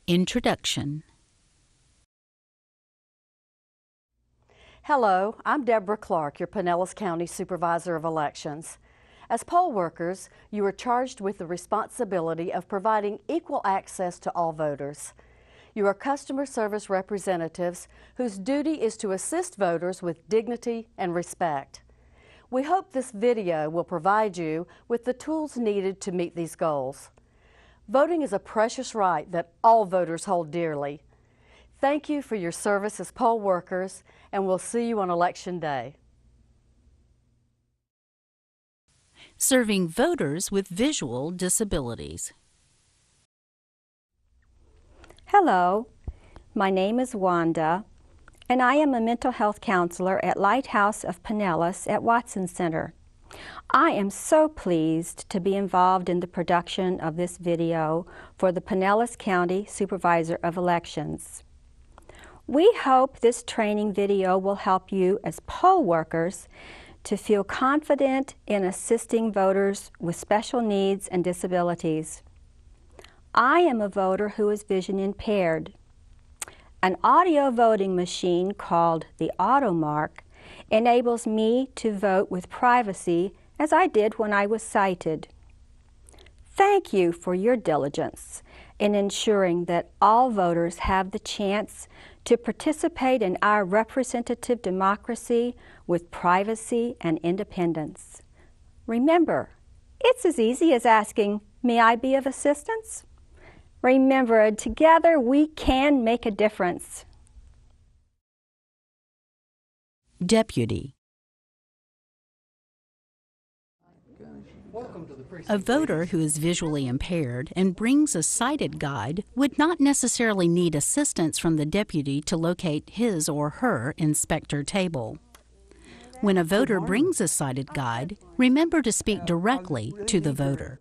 Introduction. Hello, I'm Deborah Clark, your Pinellas County Supervisor of Elections. As poll workers, you are charged with the responsibility of providing equal access to all voters. You are customer service representatives whose duty is to assist voters with dignity and respect. We hope this video will provide you with the tools needed to meet these goals. Voting is a precious right that all voters hold dearly. Thank you for your service as poll workers, and we'll see you on Election Day. Serving voters with visual disabilities. Hello, my name is Wanda, and I am a mental health counselor at Lighthouse of Pinellas at Watson Center. I am so pleased to be involved in the production of this video for the Pinellas County Supervisor of Elections. We hope this training video will help you as poll workers to feel confident in assisting voters with special needs and disabilities. I am a voter who is vision impaired. An audio voting machine called the AutoMark enables me to vote with privacy as I did when I was sighted. Thank you for your diligence in ensuring that all voters have the chance to participate in our representative democracy with privacy and independence. Remember, it's as easy as asking, "May I be of assistance?" Remember, together we can make a difference. Deputy. A voter who is visually impaired and brings a sighted guide would not necessarily need assistance from the deputy to locate his or her inspector table. When a voter brings a sighted guide, remember to speak directly to the voter.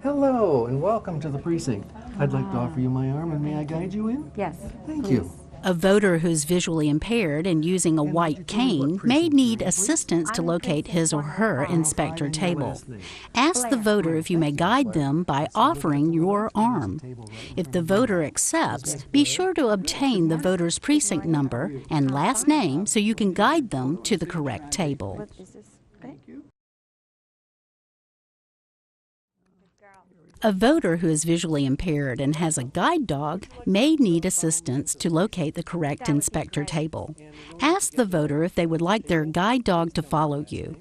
Hello and welcome to the precinct. I'd like to offer you my arm, and may I guide you in? Yes. Thank you. A voter who's visually impaired and using a white cane may need assistance to locate his or her inspector table. Ask the voter if you may guide them by offering your arm. If the voter accepts, be sure to obtain the voter's precinct number and last name so you can guide them to the correct table. A voter who is visually impaired and has a guide dog may need assistance to locate the correct inspector table. Ask the voter if they would like their guide dog to follow you.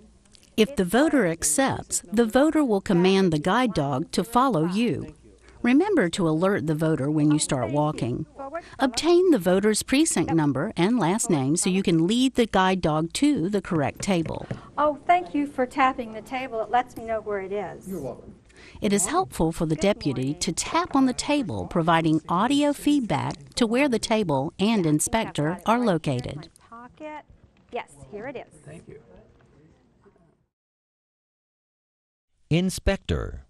If the voter accepts, the voter will command the guide dog to follow you. Remember to alert the voter when you start walking. Obtain the voter's precinct number and last name so you can lead the guide dog to the correct table. Oh, thank you for tapping the table. It lets me know where it is. You're welcome. It is helpful for the deputy to tap on the table, providing audio feedback to where the table and inspector are located. Yes, here it is. Thank you. Inspector.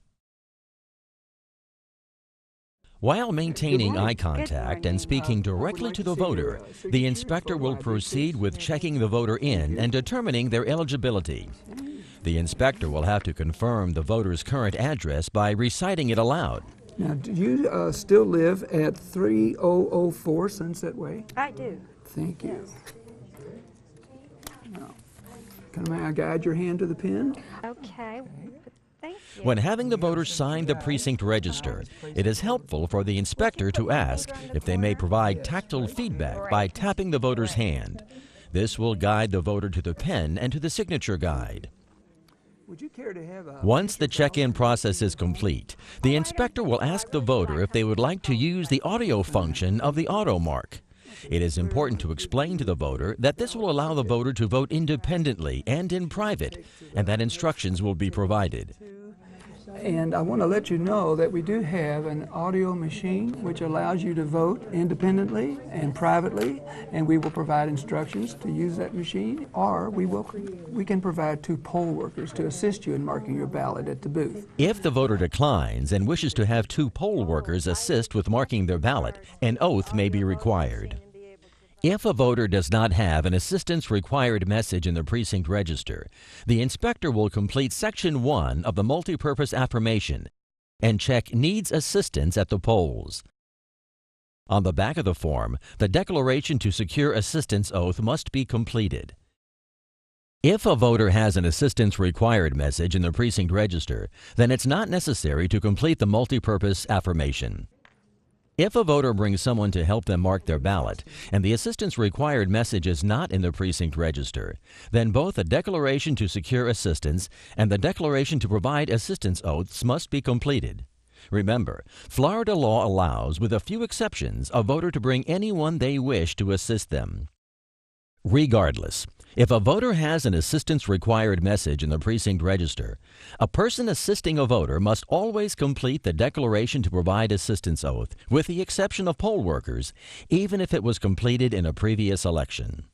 While maintaining eye contact and speaking directly to the voter, the inspector will proceed with checking the voter in and determining their eligibility. The inspector will have to confirm the voter's current address by reciting it aloud. Now, do you still live at 3004 Sunset Way? I do. Thank you. Now, may I guide your hand to the pin? Okay. Thank you. When having the voter sign the precinct register, it is helpful for the inspector to ask if they may provide tactile feedback by tapping the voter's hand. This will guide the voter to the pen and to the signature guide. Would you care to have a... Once the check-in process is complete, the inspector will ask the voter if they would like to use the audio function of the AutoMark. It is important to explain to the voter that this will allow the voter to vote independently and in private, and that instructions will be provided. And I want to let you know that we do have an audio machine which allows you to vote independently and privately, and we will provide instructions to use that machine, or we can provide 2 poll workers to assist you in marking your ballot at the booth. If the voter declines and wishes to have 2 poll workers assist with marking their ballot, an oath may be required. If a voter does not have an assistance required message in the precinct register, the inspector will complete Section 1 of the multipurpose affirmation and check Needs Assistance at the polls. On the back of the form, the Declaration to Secure Assistance oath must be completed. If a voter has an assistance required message in the precinct register, then it's not necessary to complete the multipurpose affirmation. If a voter brings someone to help them mark their ballot, and the assistance required message is not in the precinct register, then both the Declaration to Secure Assistance and the Declaration to Provide Assistance oaths must be completed. Remember, Florida law allows, with a few exceptions, a voter to bring anyone they wish to assist them. Regardless, if a voter has an assistance required message in the precinct register, a person assisting a voter must always complete the Declaration to Provide Assistance oath, with the exception of poll workers, even if it was completed in a previous election.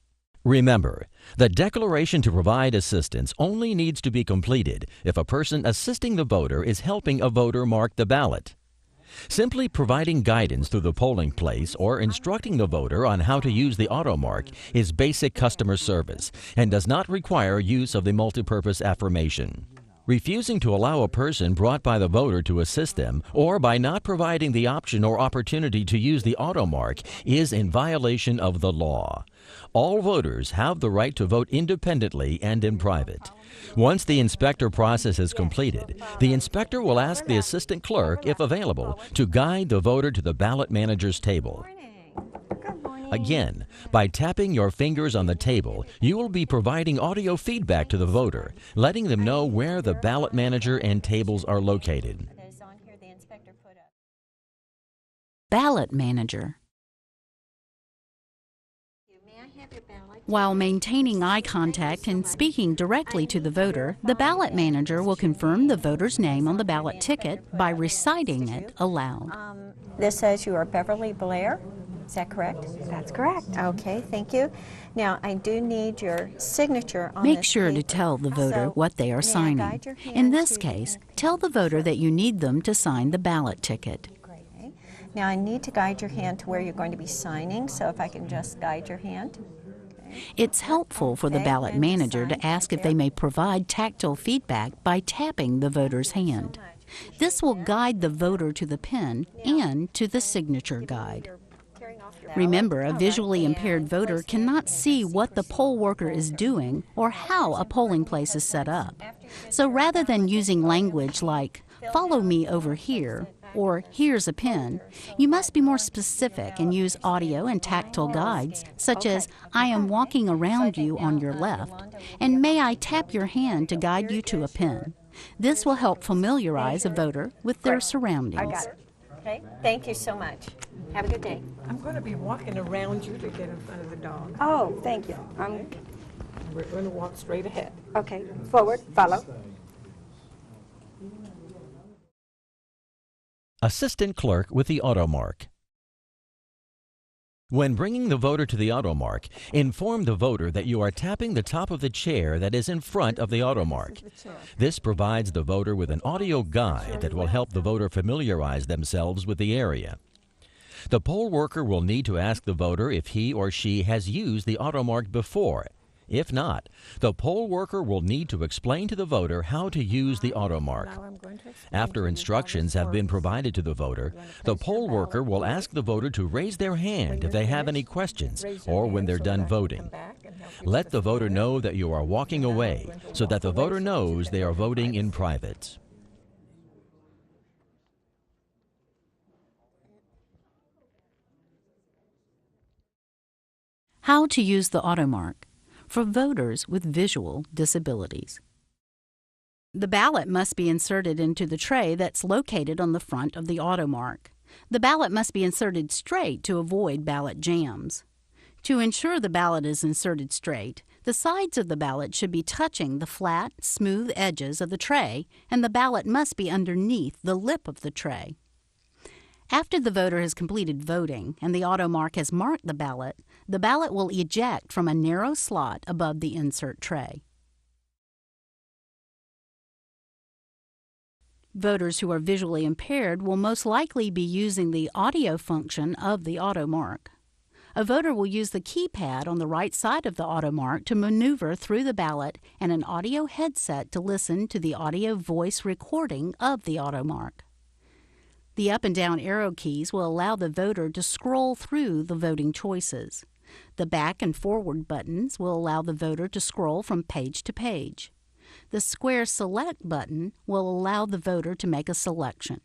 Remember, the Declaration to Provide Assistance only needs to be completed if a person assisting the voter is helping a voter mark the ballot. Simply providing guidance through the polling place or instructing the voter on how to use the AutoMark is basic customer service and does not require use of the multipurpose affirmation. Refusing to allow a person brought by the voter to assist them, or by not providing the option or opportunity to use the AutoMark, is in violation of the law. All voters have the right to vote independently and in private. Once the inspector process is completed, the inspector will ask the assistant clerk, if available, to guide the voter to the ballot manager's table. Again, by tapping your fingers on the table, you will be providing audio feedback to the voter, letting them know where the ballot manager and tables are located. Ballot Manager. While maintaining eye contact and speaking directly to the voter, the ballot manager will confirm the voter's name on the ballot ticket by reciting it aloud. This says you are Beverly Blair. Is that correct? That's correct. Okay, thank you. Now, I do need your signature on this Make sure to paper. tell the voter So, what they are may I signing. guide your hand In this to- case, tell the voter that you need them to sign the ballot ticket. Okay. Now, I need to guide your hand to where you're going to be signing, so if I can just guide your hand. It's helpful for the Okay, ballot and manager sign to ask if there. they may provide tactile feedback by tapping the voter's hand. This will guide the voter to the pen and to the signature guide. Remember, a visually impaired voter cannot see what the poll worker is doing or how a polling place is set up. So rather than using language like, "Follow me over here," or "Here's a pen," you must be more specific and use audio and tactile guides, such as, "I am walking around you on your left," and "May I tap your hand to guide you to a pen?" This will help familiarize a voter with their surroundings. I got it. Okay, thank you so much. Have a good day. I'm going to be walking around you to get in front of the dog. Oh, thank you. We're going to walk straight ahead. Okay, forward, follow. Assistant Clerk with the AutoMark. When bringing the voter to the AutoMark, inform the voter that you are tapping the top of the chair that is in front of the AutoMark. This provides the voter with an audio guide that will help the voter familiarize themselves with the area. The poll worker will need to ask the voter if he or she has used the AutoMark before. If not, the poll worker will need to explain to the voter how to use the AutoMark. After instructions have been provided to the voter, the poll worker will ask the voter to raise their hand if they have any questions or when they're done voting. Let the voter know that you are walking away so that the voter knows they are voting in private. How to use the AutoMark for voters with visual disabilities. The ballot must be inserted into the tray that's located on the front of the AutoMark. The ballot must be inserted straight to avoid ballot jams. To ensure the ballot is inserted straight, the sides of the ballot should be touching the flat, smooth edges of the tray, and the ballot must be underneath the lip of the tray. After the voter has completed voting and the AutoMark has marked the ballot will eject from a narrow slot above the insert tray. Voters who are visually impaired will most likely be using the audio function of the AutoMark. A voter will use the keypad on the right side of the AutoMark to maneuver through the ballot and an audio headset to listen to the audio voice recording of the AutoMark. The up and down arrow keys will allow the voter to scroll through the voting choices. The back and forward buttons will allow the voter to scroll from page to page. The square Select button will allow the voter to make a selection.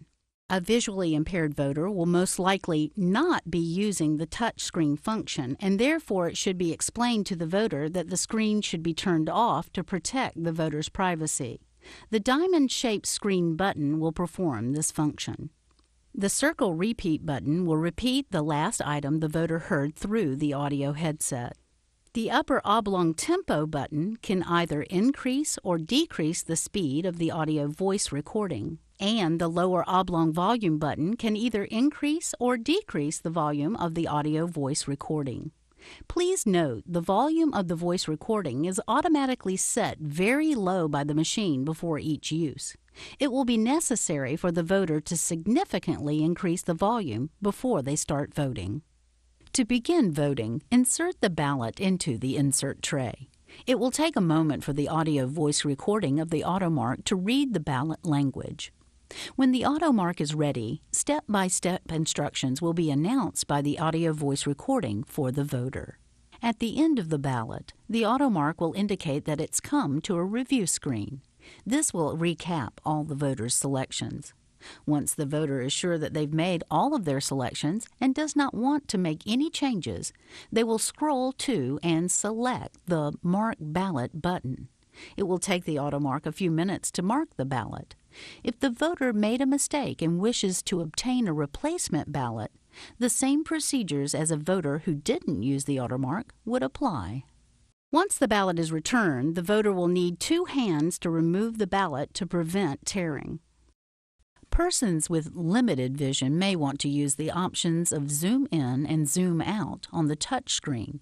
A visually impaired voter will most likely not be using the touchscreen function, and therefore it should be explained to the voter that the screen should be turned off to protect the voter's privacy. The diamond-shaped screen button will perform this function. The circle repeat button will repeat the last item the voter heard through the audio headset. The upper oblong tempo button can either increase or decrease the speed of the audio voice recording, and the lower oblong volume button can either increase or decrease the volume of the audio voice recording. Please note the volume of the voice recording is automatically set very low by the machine before each use. It will be necessary for the voter to significantly increase the volume before they start voting. To begin voting, insert the ballot into the insert tray. It will take a moment for the audio voice recording of the AutoMark to read the ballot language. When the AutoMark is ready, step-by-step instructions will be announced by the audio voice recording for the voter. At the end of the ballot, the AutoMark will indicate that it's come to a review screen. This will recap all the voter's selections. Once the voter is sure that they've made all of their selections and does not want to make any changes, they will scroll to and select the Mark Ballot button. It will take the AutoMark a few minutes to mark the ballot. If the voter made a mistake and wishes to obtain a replacement ballot, the same procedures as a voter who didn't use the AutoMark would apply. Once the ballot is returned, the voter will need 2 hands to remove the ballot to prevent tearing. Persons with limited vision may want to use the options of zoom in and zoom out on the touch screen.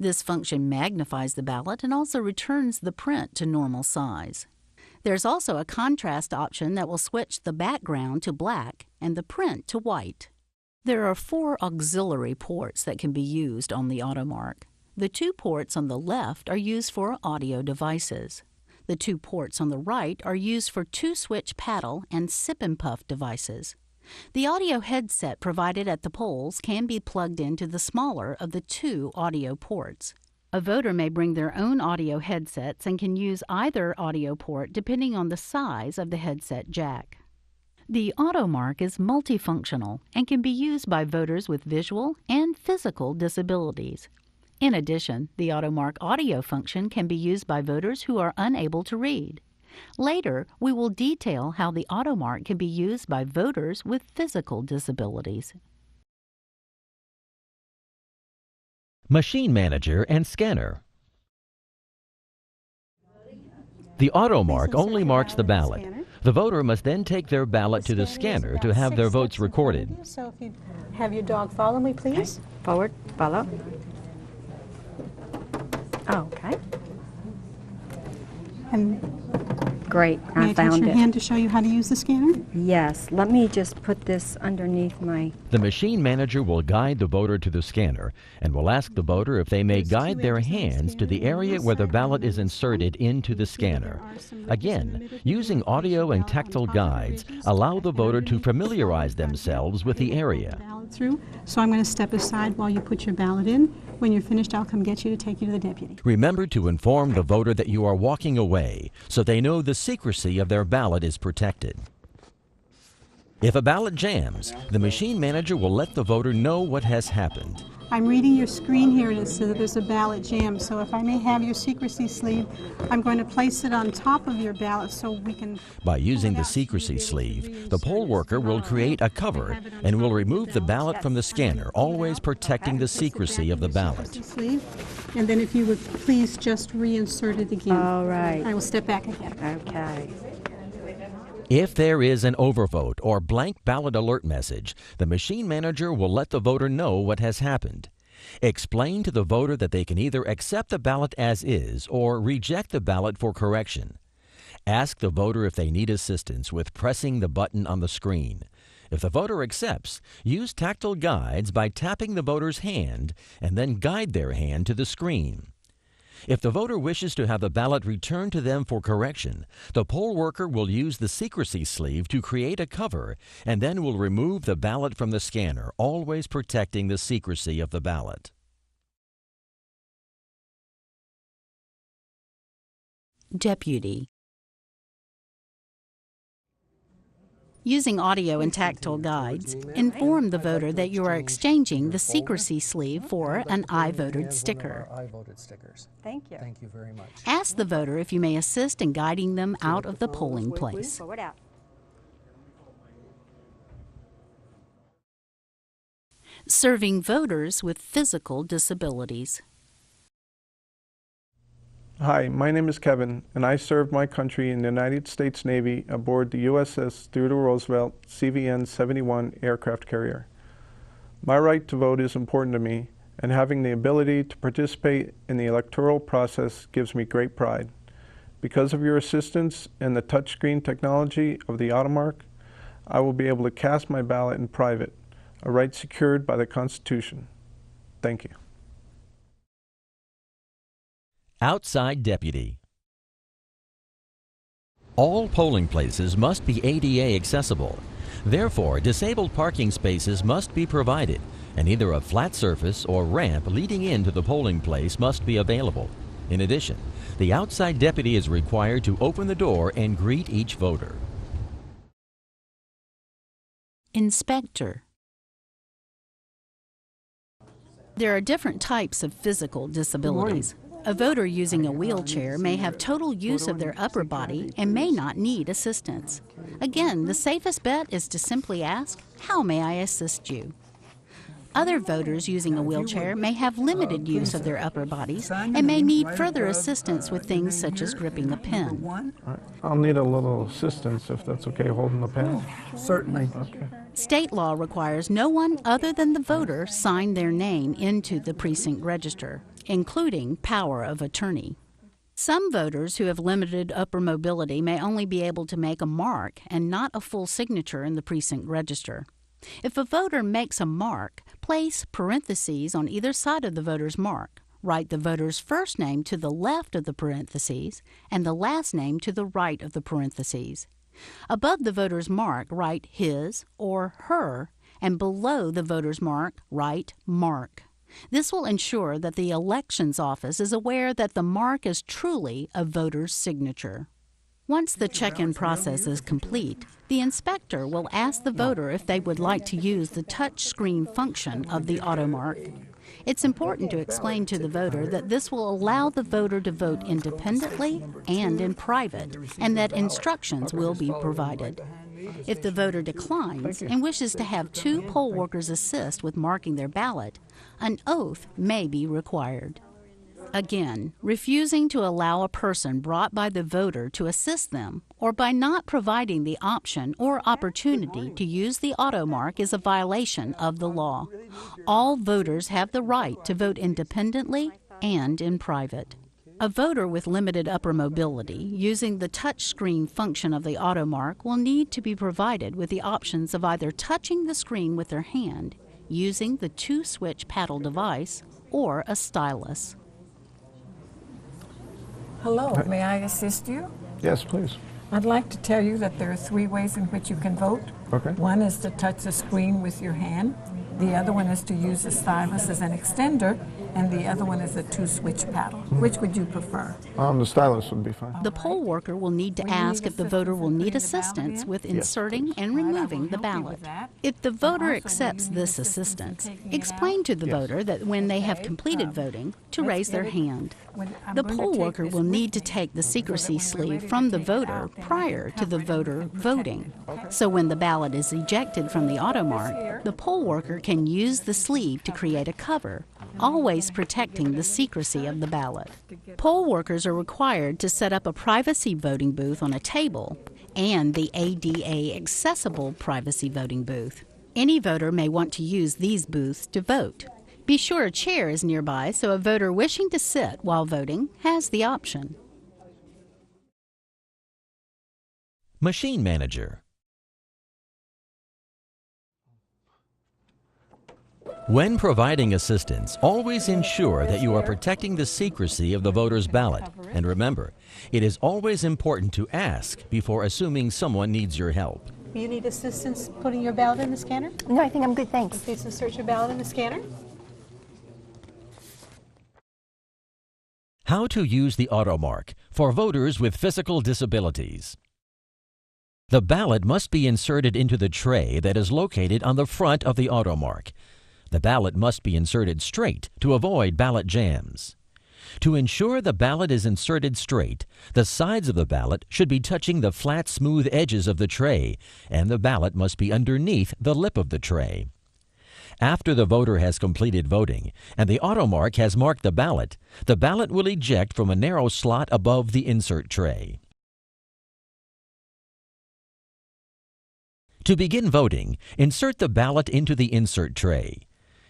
This function magnifies the ballot and also returns the print to normal size. There's also a contrast option that will switch the background to black and the print to white. There are 4 auxiliary ports that can be used on the AutoMark. The 2 ports on the left are used for audio devices. The 2 ports on the right are used for 2-switch paddle and sip-and-puff devices. The audio headset provided at the polls can be plugged into the smaller of the 2 audio ports. A voter may bring their own audio headsets and can use either audio port depending on the size of the headset jack. The AutoMark is multifunctional and can be used by voters with visual and physical disabilities. In addition, the AutoMark audio function can be used by voters who are unable to read. Later, we will detail how the AutoMark can be used by voters with physical disabilities. Machine Manager and Scanner. The AutoMark only marks the ballot. The voter must then take their ballot to the scanner to have their votes recorded. So if you have your dog follow me, please. Forward, follow. Okay. And Great, may I I found touch your it. hand to show you how to use the scanner? Yes, let me just put this underneath my... The Machine Manager will guide the voter to the scanner and will ask the voter if they may guide their hands to the area where the ballot is inserted into the scanner. Again, using audio and tactile guides allow the voter to familiarize themselves with the area. Through. So I'm going to step aside while you put your ballot in. When you're finished, I'll come get you to take you to the deputy. Remember to inform the voter that you are walking away so they know the secrecy of their ballot is protected. If a ballot jams, the Machine Manager will let the voter know what has happened. I'm reading your screen here and it says that there's a ballot jam. So if I may have your secrecy sleeve, I'm going to place it on top of your ballot so we can... By using the secrecy sleeve, the poll worker will create a cover and will remove the ballot from the scanner, always protecting the secrecy of the ballot. And then if you would please just reinsert it again. All right. I will step back again. Okay. If there is an overvote or blank ballot alert message, the Machine Manager will let the voter know what has happened. Explain to the voter that they can either accept the ballot as is or reject the ballot for correction. Ask the voter if they need assistance with pressing the button on the screen. If the voter accepts, use tactile guides by tapping the voter's hand and then guide their hand to the screen. If the voter wishes to have the ballot returned to them for correction, the poll worker will use the secrecy sleeve to create a cover and then will remove the ballot from the scanner, always protecting the secrecy of the ballot. Deputy. Using audio and tactile guides, inform the voter that you are exchanging the secrecy sleeve for an I voted sticker. I voted stickers. Thank you. Thank you very much. Ask the voter if you may assist in guiding them out of the polling place. Forward out. Serving voters with physical disabilities. Hi, my name is Kevin, and I served my country in the United States Navy aboard the USS Theodore Roosevelt CVN-71 aircraft carrier. My right to vote is important to me, and having the ability to participate in the electoral process gives me great pride. Because of your assistance and the touchscreen technology of the AutoMark, I will be able to cast my ballot in private, a right secured by the Constitution. Thank you. Outside deputy. All polling places must be ADA accessible. Therefore, disabled parking spaces must be provided, and either a flat surface or ramp leading into the polling place must be available. In addition, the outside deputy is required to open the door and greet each voter. Inspector. There are different types of physical disabilities. A voter using a wheelchair may have total use of their upper body and may not need assistance. Again, the safest bet is to simply ask, "How may I assist you?" Other voters using a wheelchair may have limited use of their upper bodies and may need further assistance with things such as gripping a pen. I'll need a little assistance if that's okay, holding the pen. Certainly. Okay. State law requires no one other than the voter sign their name into the precinct register, including power of attorney. Some voters who have limited upper mobility may only be able to make a mark and not a full signature in the precinct register. If a voter makes a mark, place parentheses on either side of the voter's mark. Write the voter's first name to the left of the parentheses and the last name to the right of the parentheses. Above the voter's mark, write his or her, and below the voter's mark, write mark. This will ensure that the elections office is aware that the mark is truly a voter's signature. Once the check-in process is complete, the inspector will ask the voter if they would like to use the touch screen function of the AutoMark. It's important to explain to the voter that this will allow the voter to vote independently and in private, and that instructions will be provided. If the voter declines and wishes to have two poll workers assist with marking their ballot, an oath may be required. Again, refusing to allow a person brought by the voter to assist them, or by not providing the option or opportunity to use the AutoMark is a violation of the law. All voters have the right to vote independently and in private. A voter with limited upper mobility using the touchscreen function of the AutoMark will need to be provided with the options of either touching the screen with their hand, using the two-switch paddle device, or a stylus. Hello, may I assist you? Yes, please. I'd like to tell you that there are 3 ways in which you can vote. Okay. One is to touch the screen with your hand. The other one is to use the stylus as an extender, and the other one is a two-switch paddle. Which would you prefer? The stylus would be fine. The poll worker will need to ask if the voter will need assistance with inserting and removing the ballot. If the voter accepts this assistance, explain to the voter that when they have completed voting, to raise their hand. The poll worker will need to take the secrecy sleeve from the voter prior to the voter voting. So when the ballot is ejected from the AutoMark, the poll worker can use the sleeve to create a cover, always protecting the secrecy of the ballot. Poll workers are required to set up a privacy voting booth on a table and the ADA accessible privacy voting booth. Any voter may want to use these booths to vote. Be sure a chair is nearby so a voter wishing to sit while voting has the option. Machine Manager. When providing assistance, always ensure that you are protecting the secrecy of the voter's ballot. And remember, it is always important to ask before assuming someone needs your help. You need assistance putting your ballot in the scanner? No, I think I'm good, thanks. Okay, so search your ballot in the scanner. How to use the AutoMark for voters with physical disabilities. The ballot must be inserted into the tray that is located on the front of the AutoMark. The ballot must be inserted straight to avoid ballot jams. To ensure the ballot is inserted straight, the sides of the ballot should be touching the flat, smooth edges of the tray, and the ballot must be underneath the lip of the tray. After the voter has completed voting and the AutoMark has marked the ballot will eject from a narrow slot above the insert tray. To begin voting, insert the ballot into the insert tray.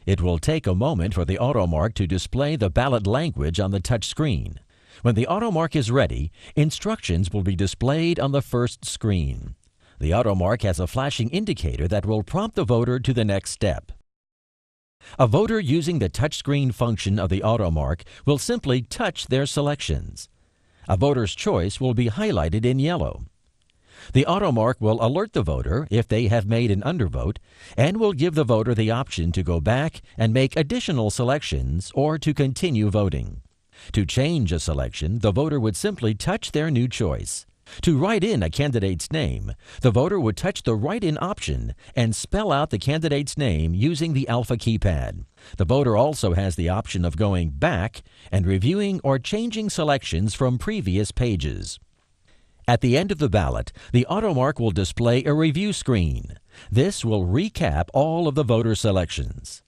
It will take a moment for the AutoMark to display the ballot language on the touch screen. When the AutoMark is ready, instructions will be displayed on the first screen. The AutoMark has a flashing indicator that will prompt the voter to the next step. A voter using the touchscreen function of the AutoMark will simply touch their selections. A voter's choice will be highlighted in yellow. The AutoMark will alert the voter if they have made an undervote and will give the voter the option to go back and make additional selections or to continue voting. To change a selection, the voter would simply touch their new choice. To write in a candidate's name, the voter would touch the Write-In option and spell out the candidate's name using the alpha keypad. The voter also has the option of going back and reviewing or changing selections from previous pages. At the end of the ballot, the AutoMark will display a review screen. This will recap all of the voter selections.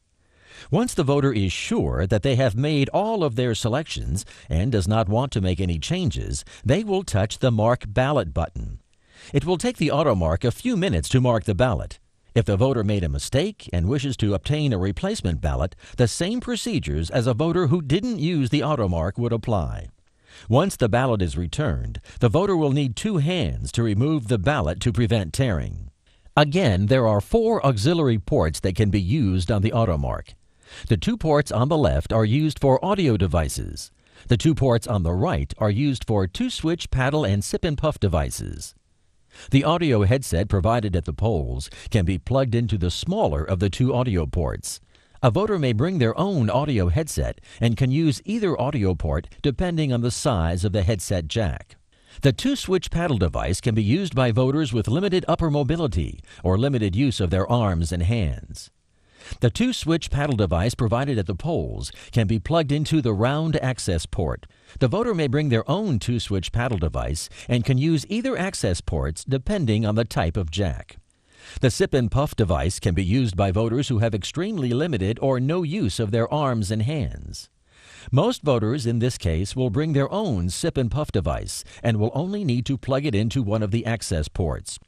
Once the voter is sure that they have made all of their selections and does not want to make any changes, they will touch the Mark Ballot button. It will take the AutoMark a few minutes to mark the ballot. If the voter made a mistake and wishes to obtain a replacement ballot, the same procedures as a voter who didn't use the AutoMark would apply. Once the ballot is returned, the voter will need 2 hands to remove the ballot to prevent tearing. Again, there are 4 auxiliary ports that can be used on the AutoMark. The 2 ports on the left are used for audio devices. The 2 ports on the right are used for 2-switch paddle and sip-and-puff devices. The audio headset provided at the polls can be plugged into the smaller of the 2 audio ports. A voter may bring their own audio headset and can use either audio port depending on the size of the headset jack. The 2-switch paddle device can be used by voters with limited upper mobility or limited use of their arms and hands. The 2-switch paddle device provided at the polls can be plugged into the round access port. The voter may bring their own 2-switch paddle device and can use either access ports depending on the type of jack. The sip-and-puff device can be used by voters who have extremely limited or no use of their arms and hands. Most voters in this case will bring their own sip-and-puff device and will only need to plug it into one of the access ports.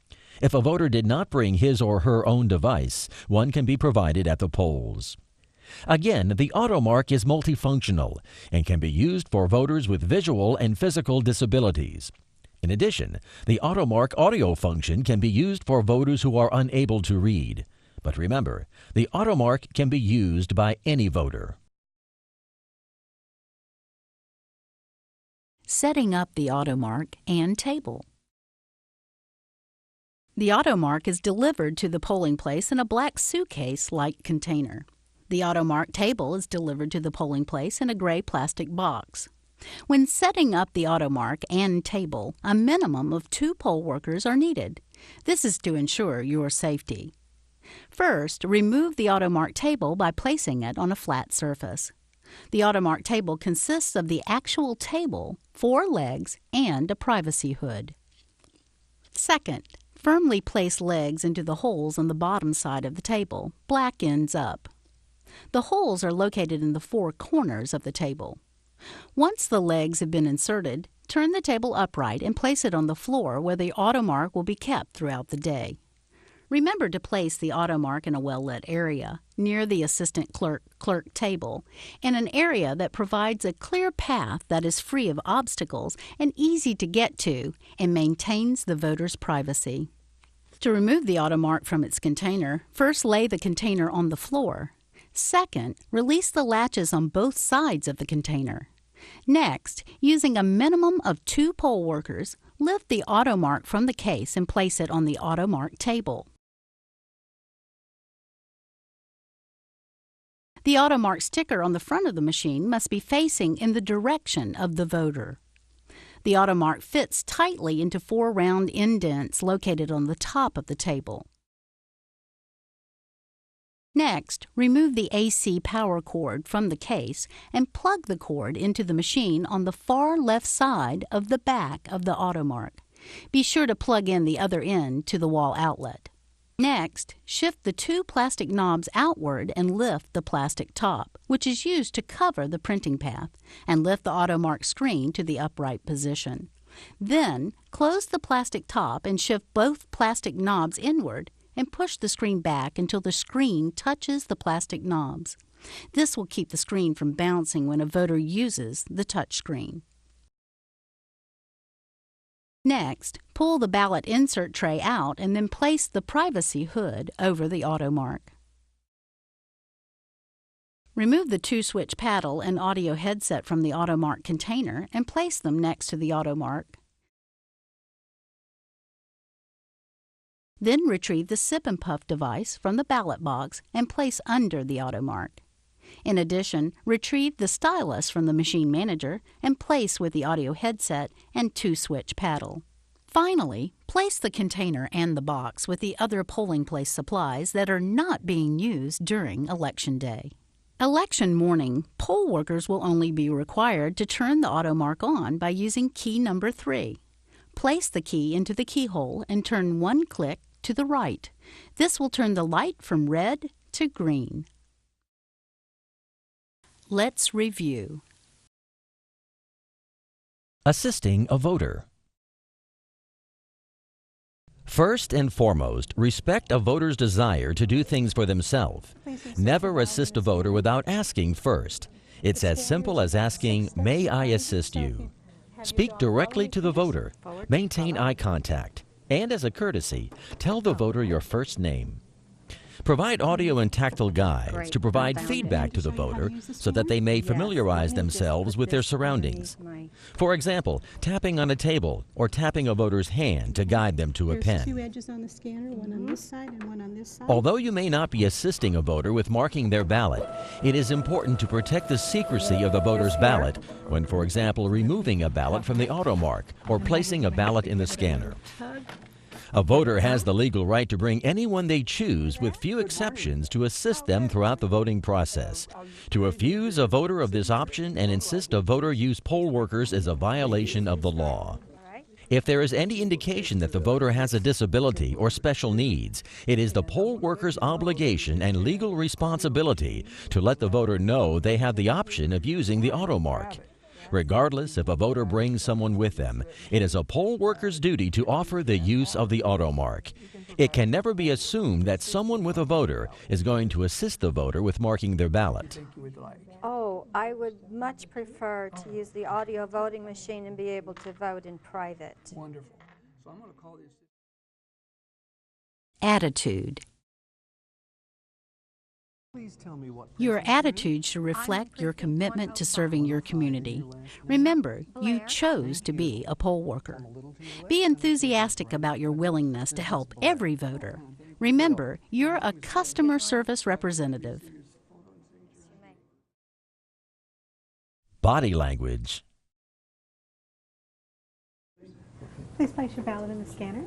If a voter did not bring his or her own device, one can be provided at the polls. Again, the AutoMark is multifunctional and can be used for voters with visual and physical disabilities. In addition, the AutoMark audio function can be used for voters who are unable to read. But remember, the AutoMark can be used by any voter. Setting up the AutoMark and table. The AutoMark is delivered to the polling place in a black suitcase-like container. The AutoMark table is delivered to the polling place in a gray plastic box. When setting up the AutoMark and table, a minimum of 2 poll workers are needed. This is to ensure your safety. First, remove the AutoMark table by placing it on a flat surface. The AutoMark table consists of the actual table, 4 legs, and a privacy hood. Second, firmly place legs into the holes on the bottom side of the table, black ends up. The holes are located in the 4 corners of the table. Once the legs have been inserted, turn the table upright and place it on the floor where the AutoMark will be kept throughout the day. Remember to place the AutoMark in a well-lit area, near the assistant clerk table, in an area that provides a clear path that is free of obstacles and easy to get to and maintains the voter's privacy. To remove the AutoMark from its container, first lay the container on the floor. Second, release the latches on both sides of the container. Next, using a minimum of 2 poll workers, lift the AutoMark from the case and place it on the AutoMark table. The AutoMark sticker on the front of the machine must be facing in the direction of the voter. The AutoMark fits tightly into 4 round indents located on the top of the table. Next, remove the AC power cord from the case and plug the cord into the machine on the far left side of the back of the AutoMark. Be sure to plug in the other end to the wall outlet. Next, shift the 2 plastic knobs outward and lift the plastic top, which is used to cover the printing path, and lift the AutoMark screen to the upright position. Then, close the plastic top and shift both plastic knobs inward and push the screen back until the screen touches the plastic knobs. This will keep the screen from bouncing when a voter uses the touch screen. Next, pull the ballot insert tray out and then place the privacy hood over the AutoMark. Remove the 2-switch paddle and audio headset from the AutoMark container and place them next to the AutoMark. Then retrieve the sip and puff device from the ballot box and place under the AutoMark. In addition, retrieve the stylus from the machine manager and place with the audio headset and 2-switch paddle. Finally, place the container and the box with the other polling place supplies that are not being used during Election Day. Election morning, poll workers will only be required to turn the AutoMark on by using key number 3. Place the key into the keyhole and turn 1 click to the right. This will turn the light from red to green. Let's review. Assisting a voter. First and foremost, respect a voter's desire to do things for themselves. Never assist a voter without asking first. It's as simple as asking, "May I assist you?" Speak directly to the voter. Maintain eye contact. And as a courtesy, tell the voter your first name. Provide audio and tactile guides to provide feedback to the voter so that they may familiarize themselves with their surroundings. For example, tapping on a table or tapping a voter's hand to guide them to a pen. There's 2 edges on the scanner, one on this side and one on this side. Although you may not be assisting a voter with marking their ballot, it is important to protect the secrecy of the voter's ballot when, for example, removing a ballot from the AutoMark or placing a ballot in the scanner. A voter has the legal right to bring anyone they choose, with few exceptions, to assist them throughout the voting process. To refuse a voter of this option and insist a voter use poll workers is a violation of the law. If there is any indication that the voter has a disability or special needs, it is the poll worker's obligation and legal responsibility to let the voter know they have the option of using the AutoMark. Regardless if a voter brings someone with them, it is a poll worker's duty to offer the use of the AutoMark. It can never be assumed that someone with a voter is going to assist the voter with marking their ballot. Oh, I would much prefer to use the audio voting machine and be able to vote in private. Wonderful. So I'm going to call this. Attitude. Your attitude should reflect your commitment to serving your community. Remember, you chose to be a poll worker. Be enthusiastic about your willingness to help every voter. Remember, you're a customer service representative. Body language. Please place your ballot in the scanner.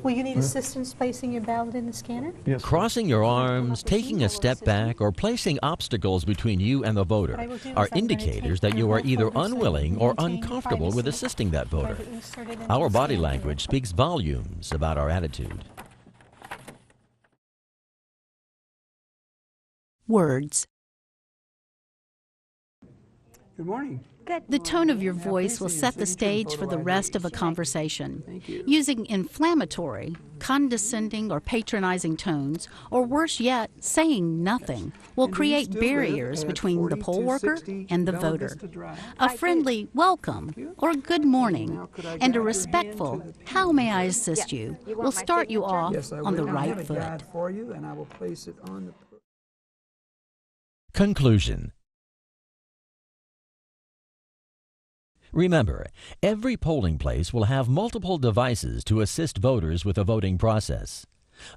Will you need assistance placing your ballot in the scanner? Yes. Crossing your arms, taking a step back, or placing obstacles between you and the voter are indicators that you are either unwilling or uncomfortable with assisting that voter. Our body language speaks volumes about our attitude. Words. Good morning. The tone of your voice will set the stage for the rest of a conversation. Using inflammatory, condescending, or patronizing tones, or worse yet, saying nothing, will create barriers between the poll worker and the voter. A friendly welcome or good morning and a respectful "how may I assist you" will start you off on the right foot. Conclusion. Remember, every polling place will have multiple devices to assist voters with the voting process.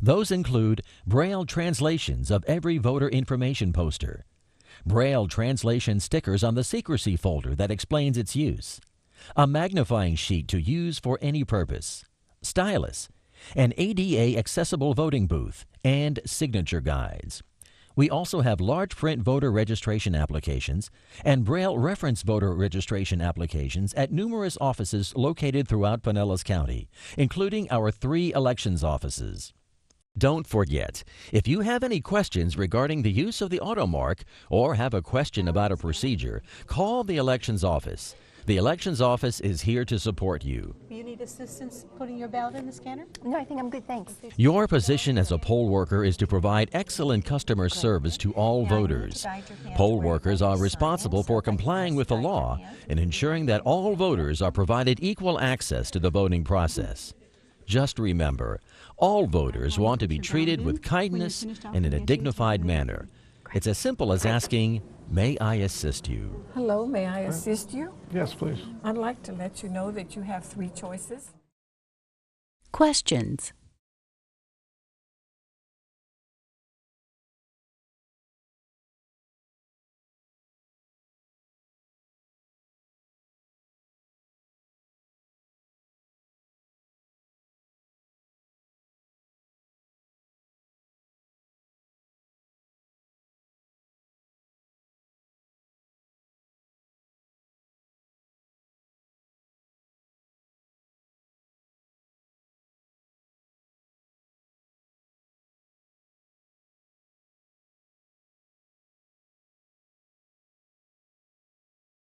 Those include Braille translations of every voter information poster, Braille translation stickers on the secrecy folder that explains its use, a magnifying sheet to use for any purpose, stylus, an ADA accessible voting booth, and signature guides. We also have large print voter registration applications and Braille reference voter registration applications at numerous offices located throughout Pinellas County, including our 3 elections offices. Don't forget, if you have any questions regarding the use of the AutoMark or have a question about a procedure, call the elections office. The elections office is here to support you. Do you need assistance putting your ballot in the scanner? No, I think I'm good, thanks. Your position as a poll worker is to provide excellent customer service to all voters. Poll workers are responsible for complying with the law and ensuring that all voters are provided equal access to the voting process. Just remember, all voters want to be treated with kindness and in a dignified manner. It's as simple as asking, "May I assist you?" Hello, may I assist you? Yes, please. I'd like to let you know that you have 3 choices. Questions.